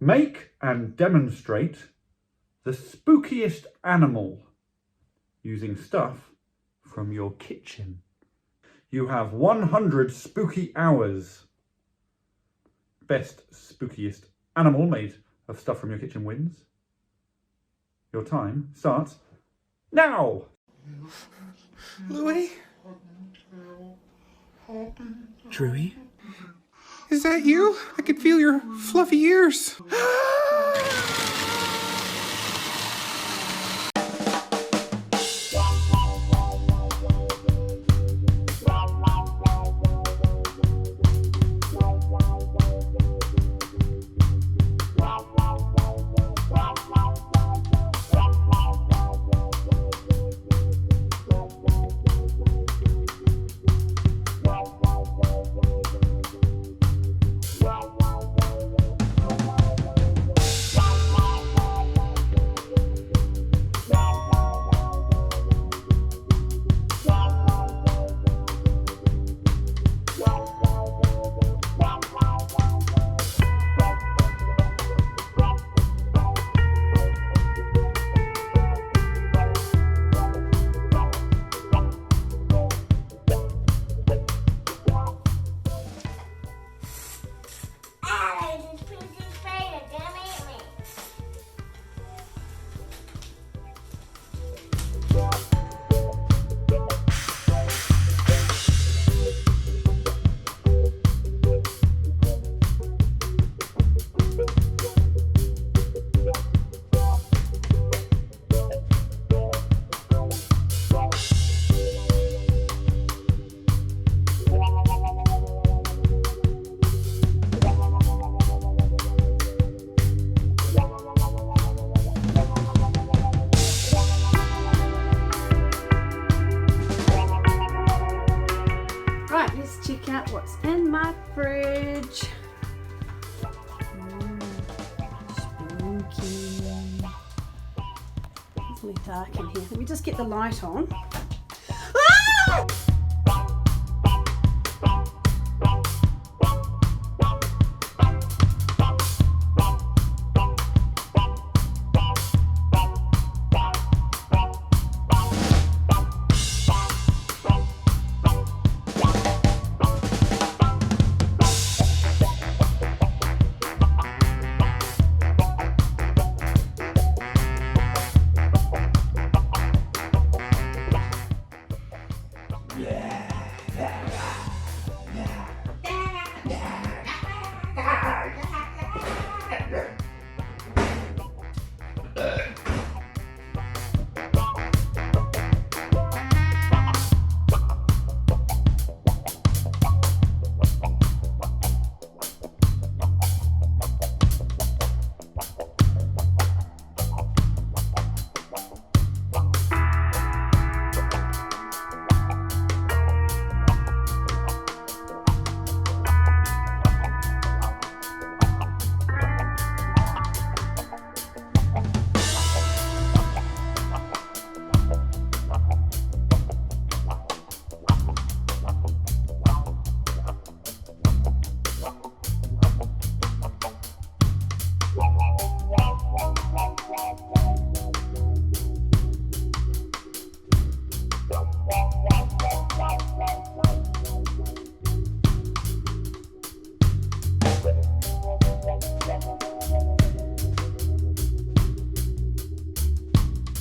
Make and demonstrate the spookiest animal using stuff from your kitchen. You have 100 spooky hours. Best spookiest animal made of stuff from your kitchen wins. Your time starts now. Louis? Drewy? Is that you? I can feel your fluffy ears. What's in my fridge? Spooky. It's really dark in here. Let me just get the light on. Ah!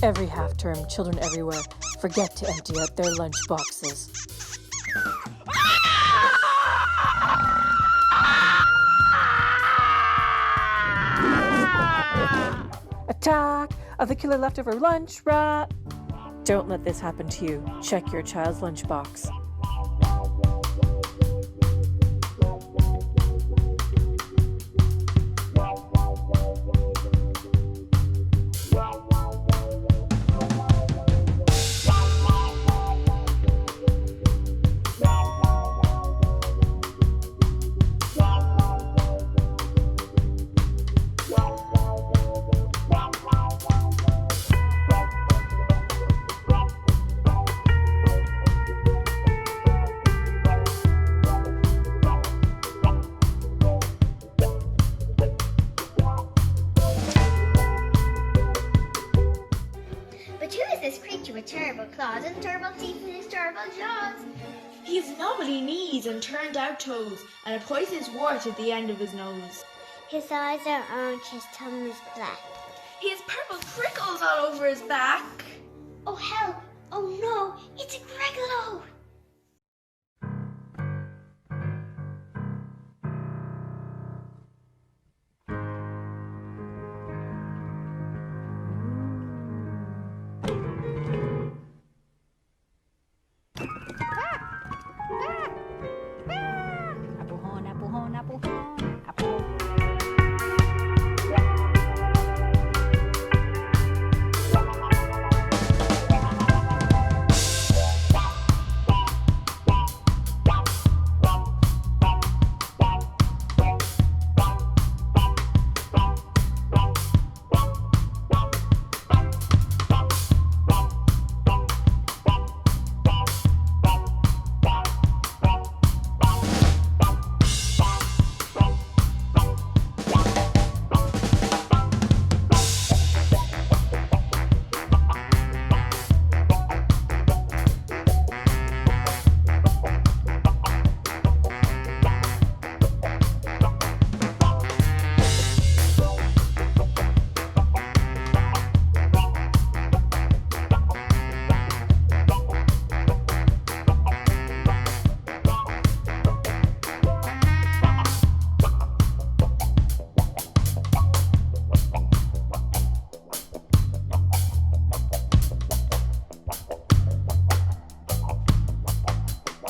Every half-term, children everywhere forget to empty out their lunch boxes. Attack of the killer leftover lunch rat! Don't let this happen to you. Check your child's lunchbox. with terrible claws and terrible teeth in his terrible jaws. He has knobbly knees and turned out toes, and a poisonous wart at the end of his nose. His eyes are orange, his tongue is black. He has purple prickles all over his back. Oh hell, oh no, it's a Gregolo! Apple horn, apple horn, apple horn, apple.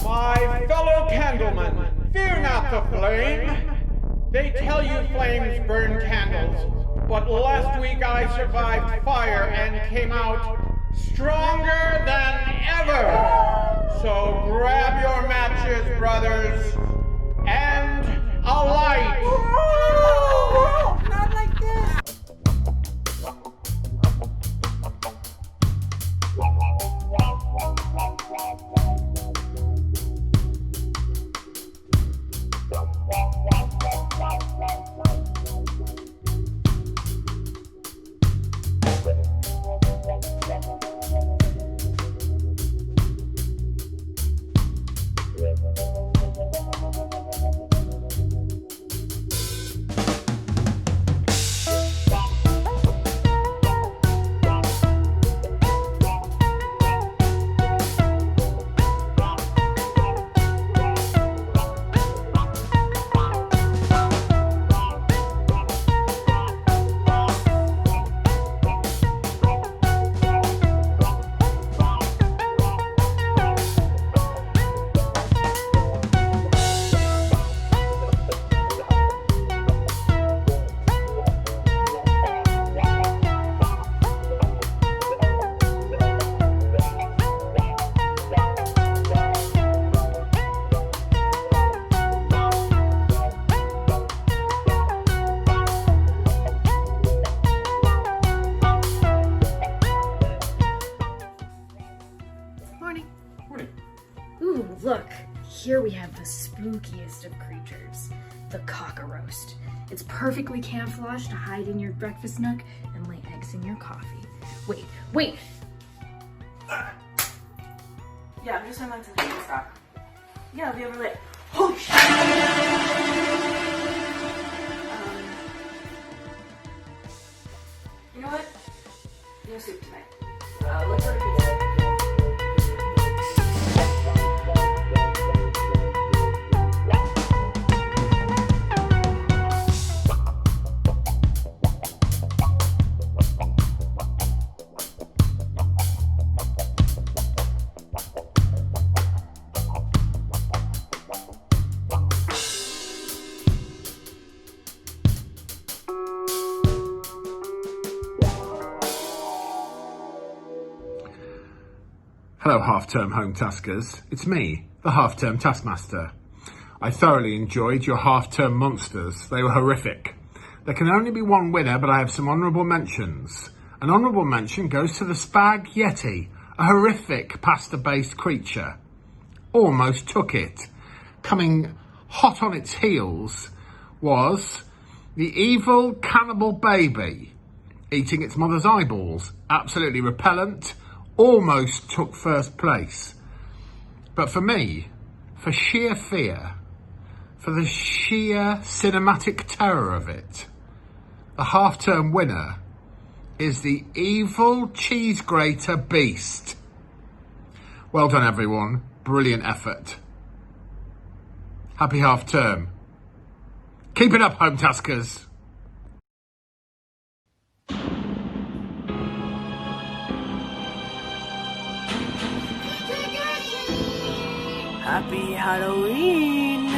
My fellow candlemen, fear not the flame. They tell you flames burn candles, but last week I survived fire and came out stronger than ever. So grab your matches, brothers, and a light. Not like this! Ooh, look, here we have the spookiest of creatures, the cockroast. It's perfectly camouflaged to hide in your breakfast nook and lay eggs in your coffee. Wait! Yeah, I'm just going to the stop. Yeah, I'll be over late. Oh, shit! You know what? No soup tonight. Let's order pizza. Hello, half-term home taskers. It's me, the half-term taskmaster. I thoroughly enjoyed your half-term monsters. They were horrific. There can only be one winner, but I have some honourable mentions. An honourable mention goes to the Spag Yeti, a horrific pasta-based creature. Almost took it. Coming hot on its heels was the evil cannibal baby, eating its mother's eyeballs. Absolutely repellent. almost took first place. But for me, for sheer fear, for the sheer cinematic terror of it, the half-term winner is the evil cheese grater beast. Well done, everyone. Brilliant effort. Happy half-term. Keep it up, home taskers. Happy Halloween!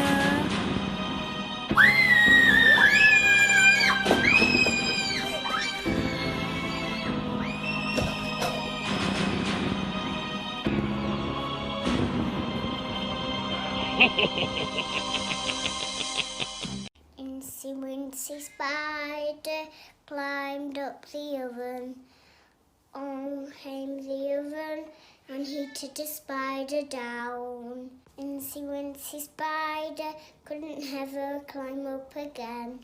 Incy Wincy Spider climbed up the oven. On came the oven and heated the spider down. Incy Wincy Spider couldn't ever climb up again.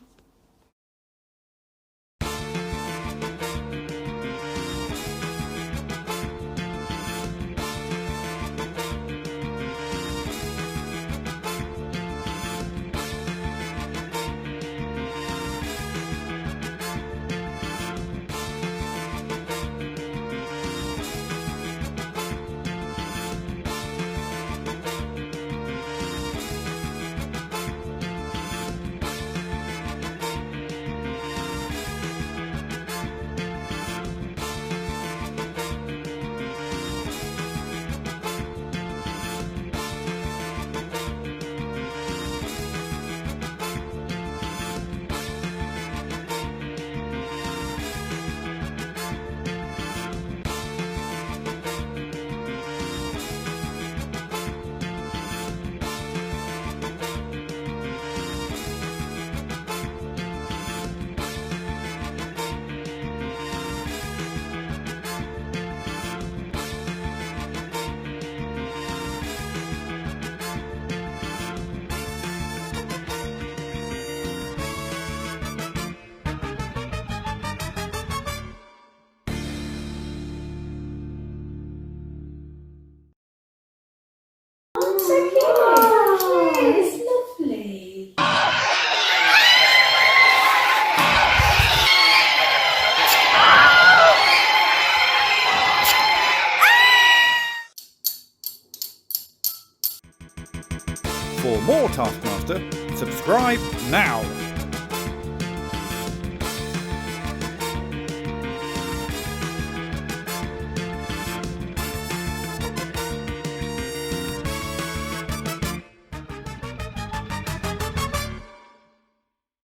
For more Taskmaster, subscribe now.